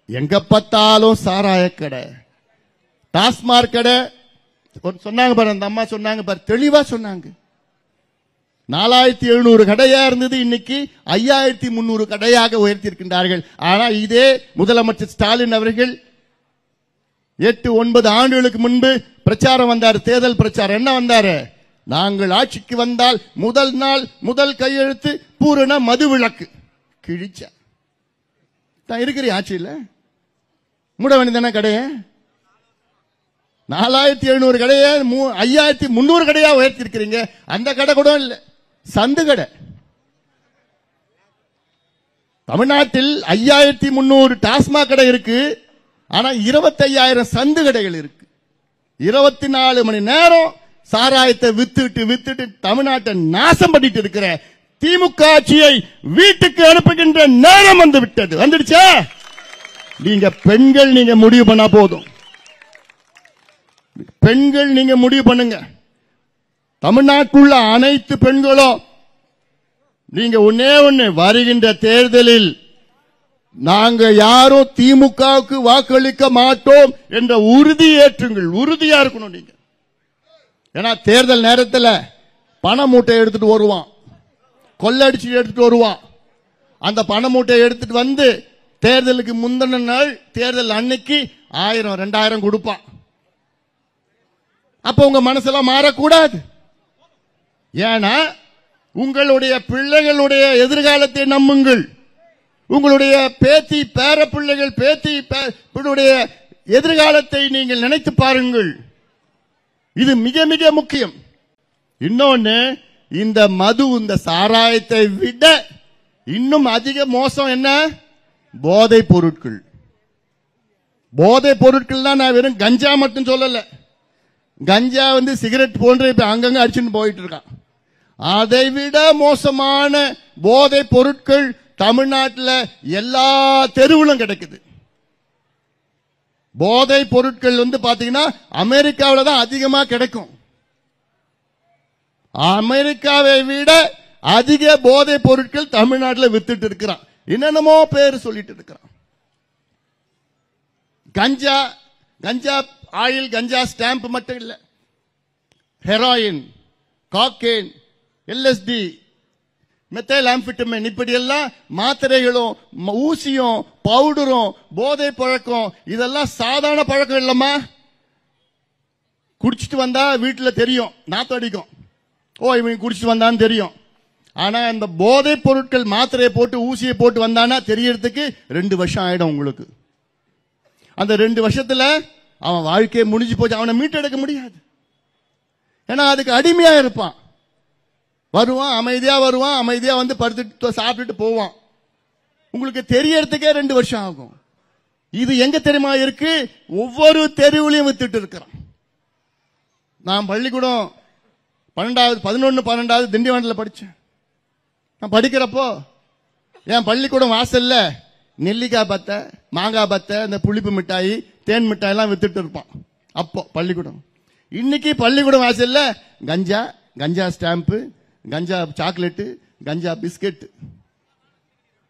எங்க பார்த்தாலும் சாராய கடை, டாஸ்மாக் கடை. சொன்னாங்க பாரு, அந்த அம்மா சொன்னாங்க பாரு, தெளிவா சொன்னாங்க. 4700 கடையா இருந்தது, இன்னைக்கு 5300 கடையாக உயர்த்தி இருக்கின்றார்கள். ஆனா இதே முதலமைச்சர் ஸ்டாலின் அவர்கள் 8-9 ஆண்டுகளுக்கு முன்பு பிரச்சாரம் வந்தார், தேர்தல் பிரச்சாரம். என்ன வந்தாரு? நாங்கள் ஆட்சிக்கு வந்தால் முதல் நாள் முதல் கையெழுத்து பூரண மது விலக்கு. கிழிச்ச இருக்கிற ஆட்சியில் மூட வேண்டியதான கடைய 4700 கடையை 5300 கடையா உயர்த்தி இருக்கிறீங்க. அந்த கடை கூட இல்ல, சந்து கடை. தமிழ்நாட்டில் 5300 டாஸ்மாக் கடை இருக்கு, ஆனா 25000 சந்து கடைகள் இருக்கு. 24 மணி நேரம் சாராயத்தை வித்துட்டு தமிழ்நாட்டை நாசம் பண்ணிட்டு இருக்கிற திமுக ஆட்சியை வீட்டுக்கு அனுப்புகின்ற நேரம் வந்து விட்டது. வந்துடுச்சா? நீங்க பெண்கள் நீங்க முடிவு பண்ணா போதும். பெண்கள் நீங்க முடிவு பண்ணுங்க. தமிழ்நாட்டுள்ள அனைத்து பெண்களும் நீங்க ஒன்னே ஒண்ணு, வருகின்ற தேர்தலில் நாங்க யாரும் திமுகவுக்கு வாக்களிக்க மாட்டோம் என்ற உறுதி ஏற்றுங்கள். உறுதியா இருக்கணும் நீங்க. ஏன்னா தேர்தல் நேரத்தில் பண மூட்டை எடுத்துட்டு வருவான், கொள்ளடிச்சு எடுத்துட்டு வருவான். அந்த பண மூட்டை எடுத்துட்டு வந்து தேர்தலுக்கு முந்தின நாள் தேர்தல் அன்னைக்கு 1000-2000 கொடுப்பான். அப்ப உங்க மனசெல்லாம் மாறக்கூடாது. ஏன்னா உங்களுடைய பிள்ளைகளுடைய எதிர்காலத்தை நம்புங்கள். உங்களுடைய பேத்தி பேர பிள்ளைகள் எதிர்காலத்தை நீங்கள் நினைத்து பாருங்கள். இது மிக மிக முக்கியம். இன்னொன்னு, இந்த மது, இந்த சாராயத்தை விட இன்னும் அதிக மோசம் என்ன? போதை பொருட்கள். போதை பொருட்கள் தான். நான் வெறும் கஞ்சா மட்டும் சொல்லல. கஞ்சா சிகரெட் போன்ற இப்ப அங்கங்க அடிச்சுட்டு போயிட்டு இருக்கான். அதை விட மோசமான போதை பொருட்கள் தமிழ்நாட்டில் எல்லா தெருவிலும் கிடைக்குது. போதை பொருட்கள் பாத்தீங்கன்னா அமெரிக்காவில் தான் அதிகமா கிடைக்கும். அமெரிக்காவை விட அதிக போதை பொருட்கள் தமிழ்நாட்டில் வித்துட்டு இருக்கிறான். என்னென்னமோ பேர் சொல்லிட்டு இருக்கிறான். கஞ்சா, கஞ்சா ஆயில், கஞ்சா ஸ்டாம்ப் மட்டும் இல்ல, ஹெராயின், காக்கேன், எல்எஸ்டி, மெத்தைல் ஆம்பிட்டமின், இப்படி எல்லாம் மாத்திரைகளும் ஊசியும் பவுடரும் போதை பழக்கம். இதெல்லாம் சாதாரண பழக்கம் இல்லம்மா. குடிச்சிட்டு வந்தா வீட்டுல தெரியும், நாத்தம் அடிக்கும். ஓ, இவன் குடிச்சிட்டு வந்தான்னு தெரியும். ஆனா இந்த போதை பொருட்கள் மாத்திரையை போட்டு ஊசியை போட்டு வந்தானா தெரியறதுக்கு 2 வருஷம் ஆயிடும் உங்களுக்கு. அந்த 2 வருஷத்துல அவன் வாழ்க்கையை முடிஞ்சு போச்சு. அவனை மீட்டெடுக்க முடியாது. ஏன்னா அதுக்கு அடிமையா இருப்பான். வருவான், அமைதியா வருவான், அமைதியா படுத்துட்டு சாப்பிட்டுட்டு போவான். உங்களுக்கு தெரியறதுக்கே 2 வருஷம் ஆகும். இது எங்க தெரியுமா இருக்கு? ஒவ்வொரு தெருவிலையும் வித்துட்டு இருக்கிறான். நான் பள்ளிக்கூடம் 12வது 11-12வது திண்டிவனத்தில் படிச்சேன். நான் படிக்கிறப்போ என் பள்ளிக்கூடம் வாசல்ல நெல்லிக்காய் பத்தை, மாங்காய் பத்தை, இந்த புளிப்பு மிட்டாய், தேன் மிட்டாய் எல்லாம் வித்துட்டு இருப்பான். அப்போ பள்ளிக்கூடம். இன்னைக்கு பள்ளிக்கூடம் வாசல்ல கஞ்சா, கஞ்சா ஸ்டாம்பு, கஞ்சா சாக்லேட்டு, கஞ்சா பிஸ்கெட்,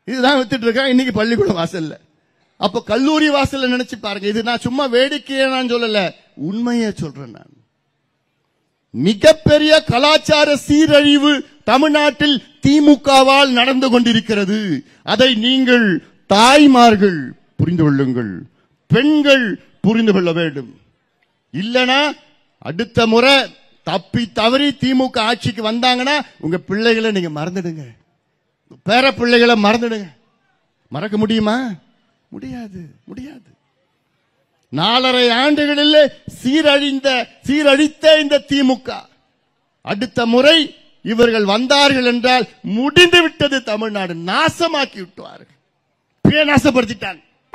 இதுதான் வித்துட்டு இருக்கான் இன்னைக்கு பள்ளிக்கூடம் வாசல்ல. அப்ப கல்லூரி வாசல்ல நினைச்சு பாருங்க. இது நான் சும்மா வேடிக்கையே நான் சொல்லல, உண்மையே சொல்றேன். நான் மிகப்பெரிய கலாச்சார சீரழிவு தமிழ்நாட்டில் திமுகவால் நடந்து கொண்டிருக்கிறது. அதை நீங்கள் தாய்மார்கள் புரிந்து கொள்ளுங்கள், பெண்கள் புரிந்து கொள்ள வேண்டும். இல்லனா அடுத்த முறை தப்பி தவறி திமுக ஆட்சிக்கு வந்தாங்கன்னா உங்க பிள்ளைகளை நீங்க மறந்துடுங்க, பேர பிள்ளைகளை மறந்துடுங்க. மறக்க முடியுமா? முடியாது, முடியாது. 4.5 ஆண்டுகளில் சீரழித்த இந்த திமுக அடுத்த முறை இவர்கள் வந்தார்கள் என்றால் முடிந்து விட்டது. தமிழ்நாடு நாசமாக்கி விட்டுவார்கள், நாசப்படுத்திட்டாங்க.